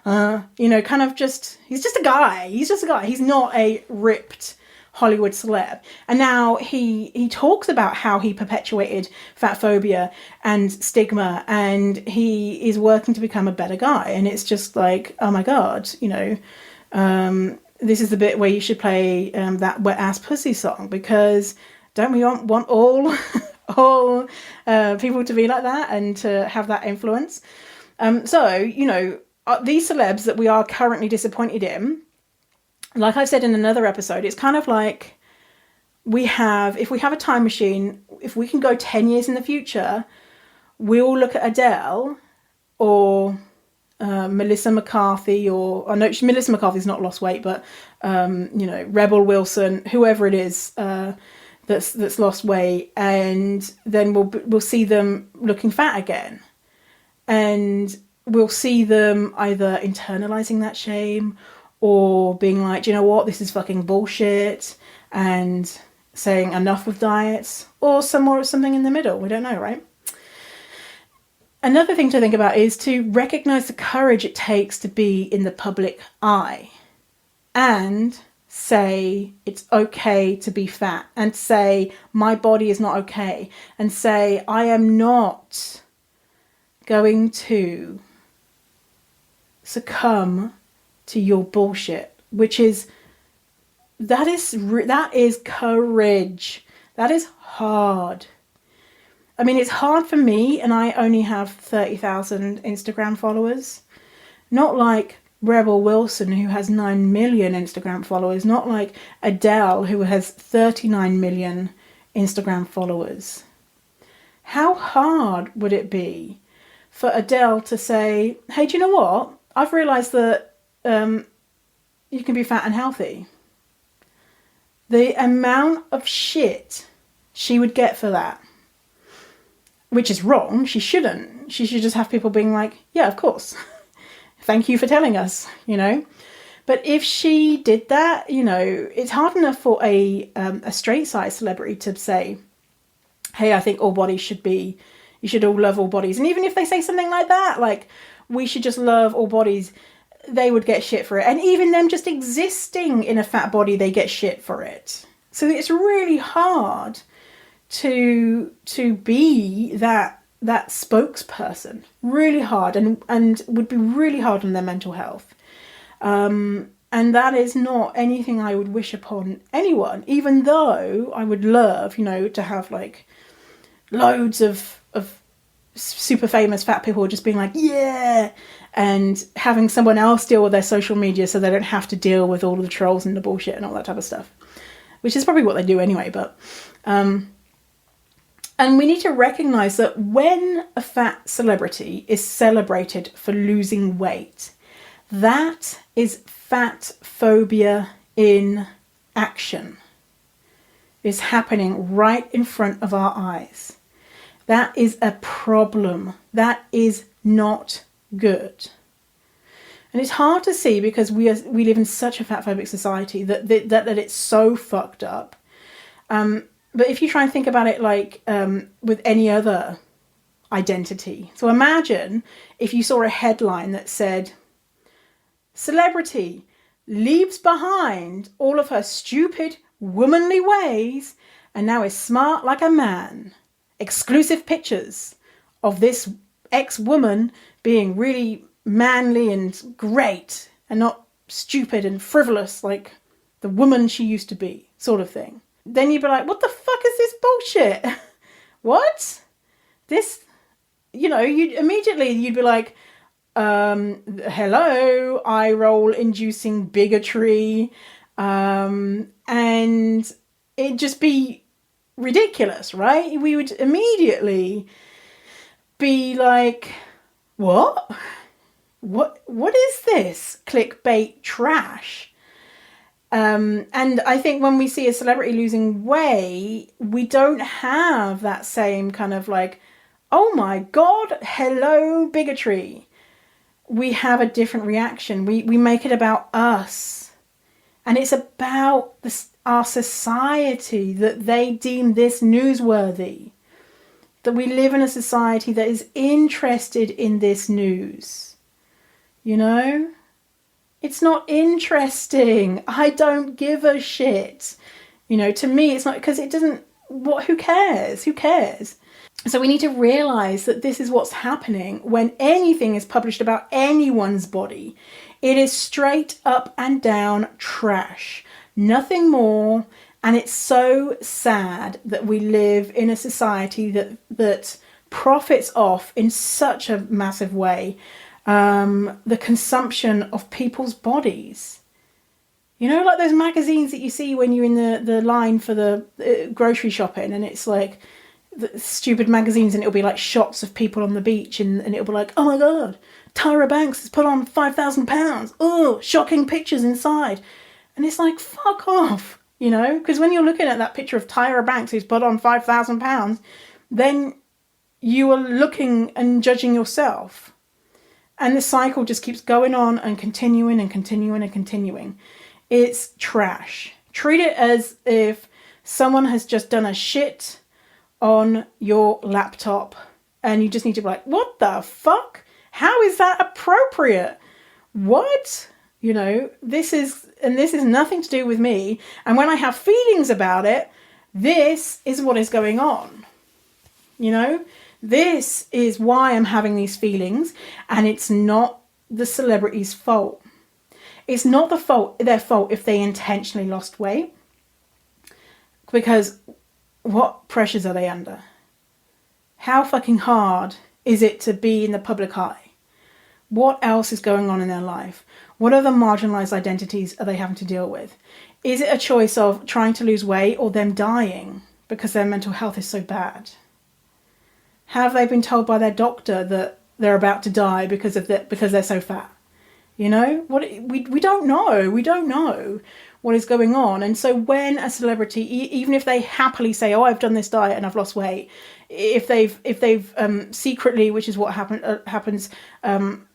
kind of just, he's just a guy. He's not a ripped Hollywood celeb. And now he talks about how he perpetuated fat phobia and stigma, and he is working to become a better guy. And it's just like, oh my God, this is the bit where you should play that Wet Ass Pussy song, because don't we want all people to be like that and to have that influence? These celebs that we are currently disappointed in, like I said in another episode, it's kind of like if we have a time machine, if we can go 10 years in the future, we'll look at Adele or Melissa McCarthy, or I know Melissa McCarthy's not lost weight, but Rebel Wilson, whoever it is that's lost weight, and then we'll see them looking fat again, and we'll see them either internalizing that shame or being like, do you know what, this is fucking bullshit, and saying enough with diets, or something in the middle. We don't know, right? Another thing to think about is to recognize the courage it takes to be in the public eye and say it's okay to be fat, and say my body is not okay, and say I am not going to succumb to your bullshit, which is that is courage. That is hard. I mean, it's hard for me, and I only have 30,000 Instagram followers. Not like Rebel Wilson, who has 9 million Instagram followers. Not like Adele, who has 39 million Instagram followers. How hard would it be for Adele to say, hey, do you know what? I've realised that you can be fat and healthy. The amount of shit she would get for that. Which is wrong. She shouldn't. She should just have people being like, yeah, of course. Thank you for telling us, you know. But if she did that, you know, it's hard enough for a straight size celebrity to say, hey, I think all bodies should be, you should all love all bodies. And even if they say something like that, like, we should just love all bodies, they would get shit for it. And even them just existing in a fat body, they get shit for it. So it's really hard to be that spokesperson. Really hard, and would be really hard on their mental health. And that is not anything I would wish upon anyone, even though I would love, you know, to have like loads of super famous fat people just being like, yeah, and having someone else deal with their social media so they don't have to deal with all of the trolls and the bullshit and all that type of stuff, which is probably what they do anyway. But and we need to recognise that when a fat celebrity is celebrated for losing weight, that is fat phobia in action. It's happening right in front of our eyes. That is a problem. That is not good. And it's hard to see because we live in such a fat phobic society that it's so fucked up. But if you try and think about it like with any other identity. So imagine if you saw a headline that said, celebrity leaves behind all of her stupid womanly ways and now is smart like a man. Exclusive pictures of this ex-woman being really manly and great and not stupid and frivolous like the woman she used to be, sort of thing. Then you'd be like, what the fuck is this bullshit? What? This, you know, you'd be like, hello, eye roll inducing bigotry. And it'd just be ridiculous, right? We would immediately be like, what? What is this clickbait trash? And I think when we see a celebrity losing weight, we don't have that same kind of like, oh my God, hello, bigotry. We have a different reaction. We make it about us. And it's about our society that they deem this newsworthy. That we live in a society that is interested in this news. You know? It's not interesting. I don't give a shit. You know, to me, it's not, because it doesn't, who cares? Who cares? So we need to realise that this is what's happening when anything is published about anyone's body. It is straight up and down trash. Nothing more. And it's so sad that we live in a society that profits off in such a massive way the consumption of people's bodies. You know, like those magazines that you see when you're in the line for the grocery shopping, and it's like the stupid magazines, and it'll be like shots of people on the beach, and it'll be like, oh my God, Tyra Banks has put on 5,000 pounds. Oh, shocking pictures inside. And it's like, fuck off, you know, because when you're looking at that picture of Tyra Banks who's put on 5,000 pounds, then you are looking and judging yourself. And the cycle just keeps going on and continuing and continuing and continuing. It's trash. Treat it as if someone has just done a shit on your laptop and you just need to be like, what the fuck? How is that appropriate? What? You know, this is nothing to do with me. And when I have feelings about it, this is what is going on. You know? This is why I'm having these feelings, and it's not the celebrity's fault. It's not their fault if they intentionally lost weight, because what pressures are they under? How fucking hard is it to be in the public eye? What else is going on in their life? What other marginalized identities are they having to deal with? Is it a choice of trying to lose weight or them dying because their mental health is so bad? Have they been told by their doctor that they're about to die because they're so fat? You know, we don't know. We don't know what is going on. And so when a celebrity, even if they happily say, "Oh, I've done this diet and I've lost weight," if they've secretly, which is what happens,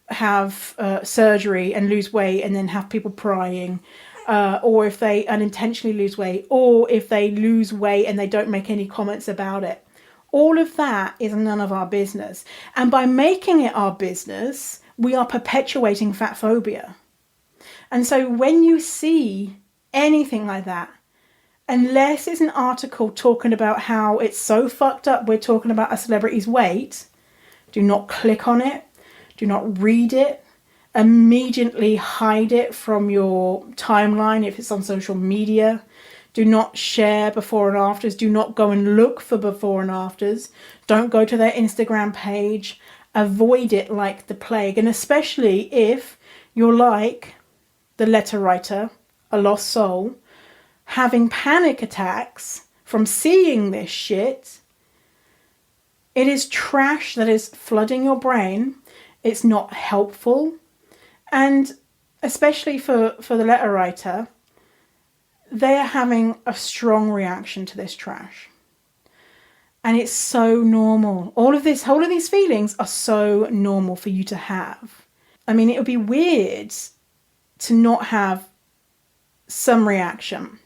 have surgery and lose weight and then have people prying, or if they unintentionally lose weight, or if they lose weight and they don't make any comments about it. All of that is none of our business. And by making it our business, we are perpetuating fat phobia. And so when you see anything like that, unless it's an article talking about how it's so fucked up we're talking about a celebrity's weight, do not click on it. Do not read it. Immediately hide it from your timeline if it's on social media. Do not share before and afters. Do not go and look for before and afters. Don't go to their Instagram page. Avoid it like the plague. And especially if you're like the letter writer, a lost soul, having panic attacks from seeing this shit. It is trash that is flooding your brain. It's not helpful. And especially for the letter writer, they are having a strong reaction to this trash. And it's so normal. All of these feelings are so normal for you to have. I mean, it would be weird to not have some reaction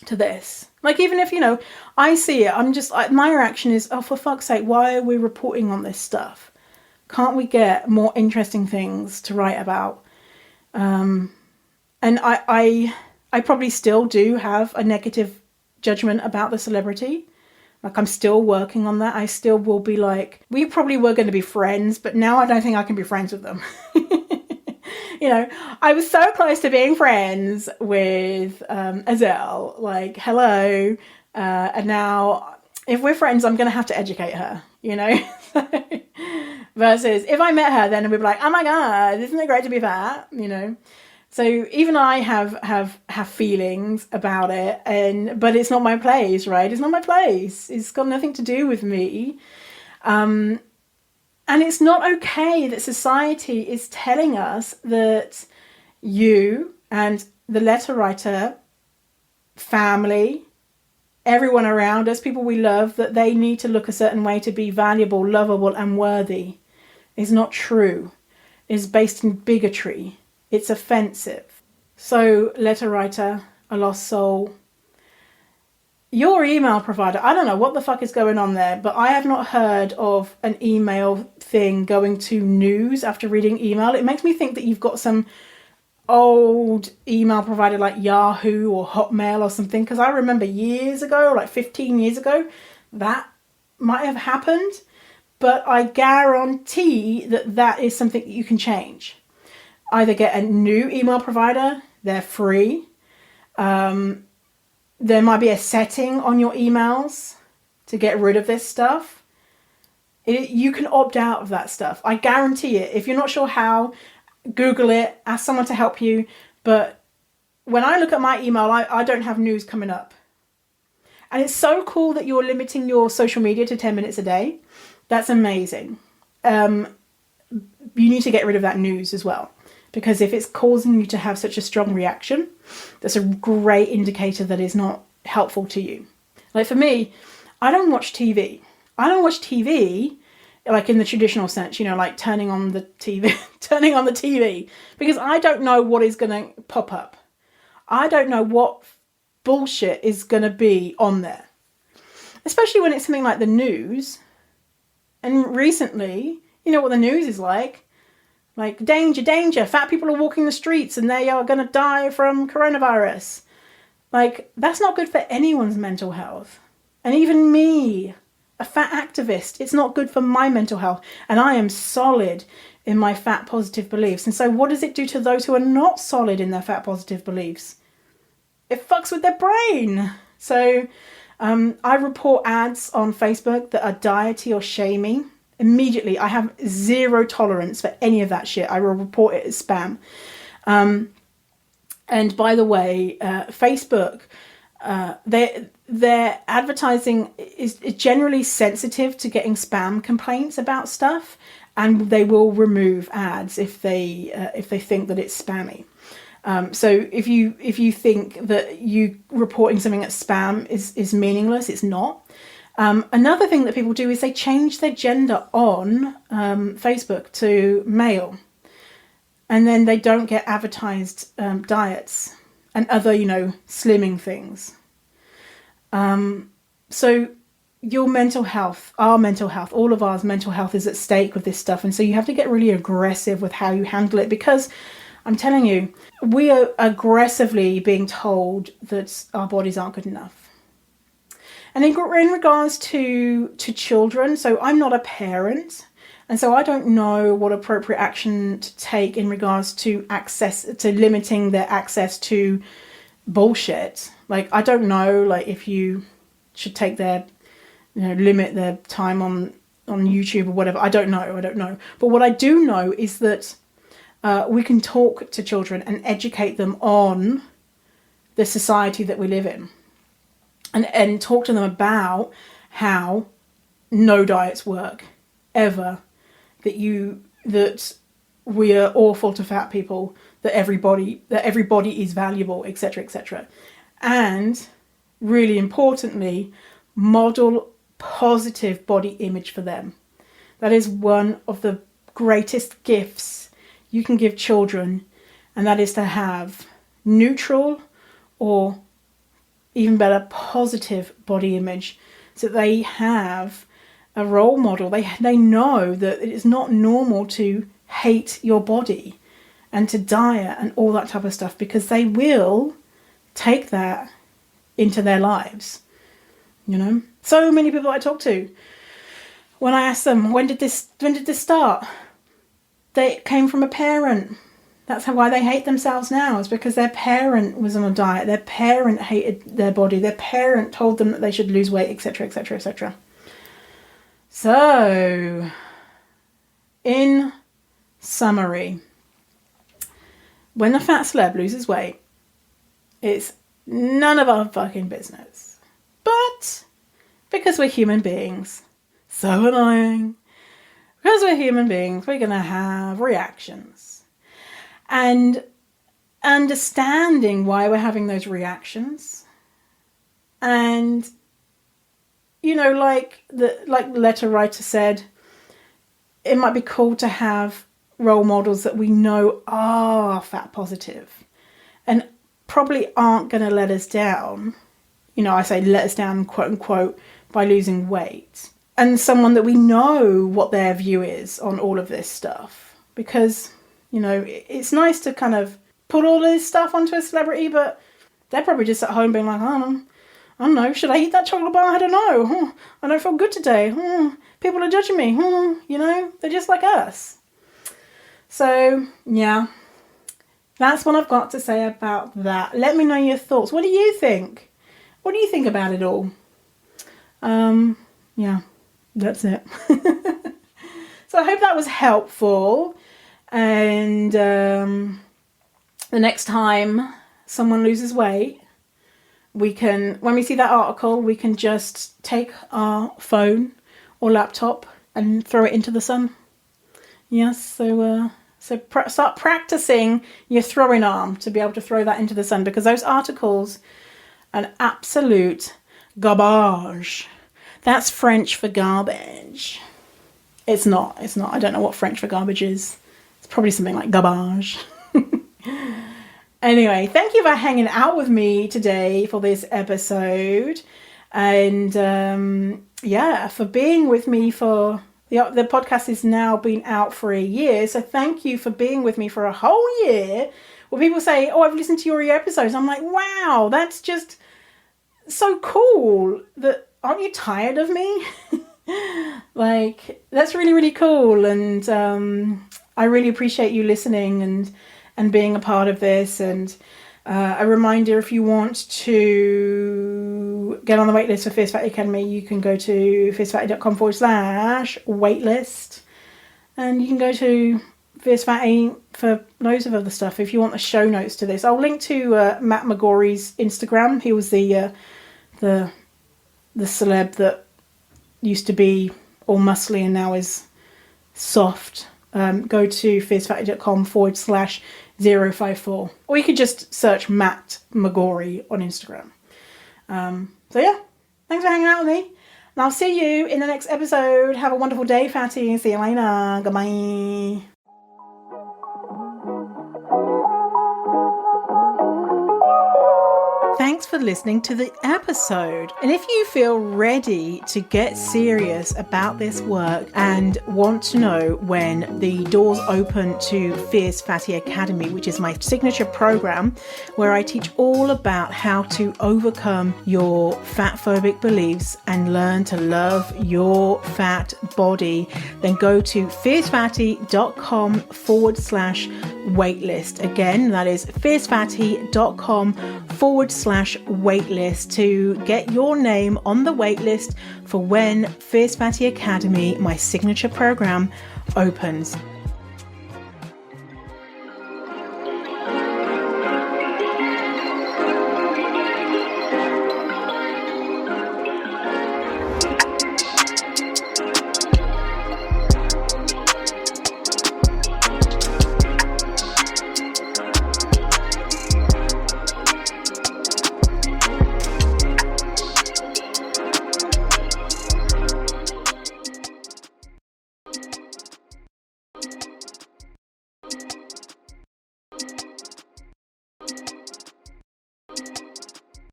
to this. Like, even if, I see it, my reaction is, oh, for fuck's sake, why are we reporting on this stuff? Can't we get more interesting things to write about? And I probably still do have a negative judgment about the celebrity. Like, I'm still working on that. I still will be like, we probably were going to be friends, but now I don't think I can be friends with them. I was so close to being friends with Azelle. Like, hello. And now, if we're friends, I'm going to have to educate her, Versus, if I met her, then we'd be like, oh my God, isn't it great to be fat? So even I have feelings about it, but it's not my place, right? It's not my place. It's got nothing to do with me. And it's not okay that society is telling us that you and the letter writer, family, everyone around us, people we love, that they need to look a certain way to be valuable, lovable, and worthy. Is not true. It's based in bigotry. It's offensive. So, letter writer, a lost soul, your email provider, I don't know what the fuck is going on there, but I have not heard of an email thing going to news after reading email. It makes me think that you've got some old email provider like Yahoo or Hotmail or something, because I remember years ago, like 15 years ago, that might have happened, but I guarantee that is something that you can change. Either get a new email provider, they're free. There might be a setting on your emails to get rid of this stuff. You can opt out of that stuff. I guarantee it. If you're not sure how, Google it, ask someone to help you. But when I look at my email, I don't have news coming up. And it's so cool that you're limiting your social media to 10 minutes a day. That's amazing. You need to get rid of that news as well. Because if it's causing you to have such a strong reaction, that's a great indicator that is not helpful to you. Like for me, I don't watch TV. I don't watch TV like in the traditional sense, like turning on the TV, because I don't know what is going to pop up. I don't know what bullshit is going to be on there. Especially when it's something like the news. And recently, you know what the news is like. Like, danger, danger, fat people are walking the streets and they are going to die from coronavirus. Like, that's not good for anyone's mental health. And even me, a fat activist. It's not good for my mental health. And I am solid in my fat positive beliefs. And so what does it do to those who are not solid in their fat positive beliefs? It fucks with their brain. So I report ads on Facebook that are diety or shamey. Immediately, I have zero tolerance for any of that shit. I will report it as spam. And by the way, Facebook, their advertising is generally sensitive to getting spam complaints about stuff, and they will remove ads if they think that it's spammy. So if you think that you reporting something that's spam is meaningless, it's not. Another thing that people do is they change their gender on Facebook to male, and then they don't get advertised diets and other, slimming things. So your mental health, our mental health, all of ours mental health is at stake with this stuff. And so you have to get really aggressive with how you handle it, because I'm telling you, we are aggressively being told that our bodies aren't good enough. And in regards to children, so I'm not a parent, and so I don't know what appropriate action to take in regards to limiting their access to bullshit. Like, I don't know, like, if you should take their, limit their time on YouTube or whatever. I don't know. But what I do know is that we can talk to children and educate them on the society that we live in. And talk to them about how no diets work ever, that we are awful to fat people, that everybody is valuable, etc., etc. And really importantly, model positive body image for them. That is one of the greatest gifts you can give children, and that is to have neutral or even better, positive body image, so they have a role model. They know that it is not normal to hate your body and to diet and all that type of stuff, because they will take that into their lives. So many people I talk to, when I ask them, when did this start? They came from a parent. That's why they hate themselves now, is because their parent was on a diet. Their parent hated their body. Their parent told them that they should lose weight, etc., etc., etc. So, in summary, when a fat celeb loses weight, it's none of our fucking business. But because we're human beings, so annoying, because we're human beings, we're going to have reactions. And understanding why we're having those reactions, and like the letter writer said, it might be cool to have role models that we know are fat positive and probably aren't going to let us down. I say let us down, quote unquote, by losing weight, and someone that we know what their view is on all of this stuff, because it's nice to kind of put all this stuff onto a celebrity, but they're probably just at home being like, I don't know, should I eat that chocolate bar? I don't know. I don't feel good today. People are judging me. They're just like us. So, yeah, that's what I've got to say about that. Let me know your thoughts. What do you think? What do you think about it all? Yeah, that's it. So I hope that was helpful. And the next time someone loses weight, when we see that article, we can just take our phone or laptop and throw it into the sun. Yes, so start practicing your throwing arm to be able to throw that into the sun, because those articles are an absolute garbage. That's French for garbage. It's not. I don't know what French for garbage is. It's probably something like garbage. Anyway, thank you for hanging out with me today for this episode. And for being with me for... The podcast has now been out for a year. So thank you for being with me for a whole year. When people say, I've listened to your episodes, I'm like, wow, that's just so cool that aren't you tired of me? Like, that's really, really cool. And I really appreciate you listening and being a part of this. And a reminder, if you want to get on the waitlist for Fierce Fatty Academy, you can go to fiercefatty.com/waitlist. And you can go to Fierce Fatty for loads of other stuff if you want the show notes to this. I'll link to Matt Mcgorry's Instagram. He was the celeb that used to be all muscly and now is soft. Go to fiercefatty.com/054. Or you could just search Matt Mcgorry on Instagram. So yeah, thanks for hanging out with me. And I'll see you in the next episode. Have a wonderful day, Fatty. See you later. Goodbye. Thanks for listening to the episode. And if you feel ready to get serious about this work and want to know when the doors open to Fierce Fatty Academy, which is my signature program where I teach all about how to overcome your fatphobic beliefs and learn to love your fat body, then go to fiercefatty.com/waitlist. Again, that is fiercefatty.com/waitlist to get your name on the waitlist for when Fierce Fatty Academy, my signature program, opens.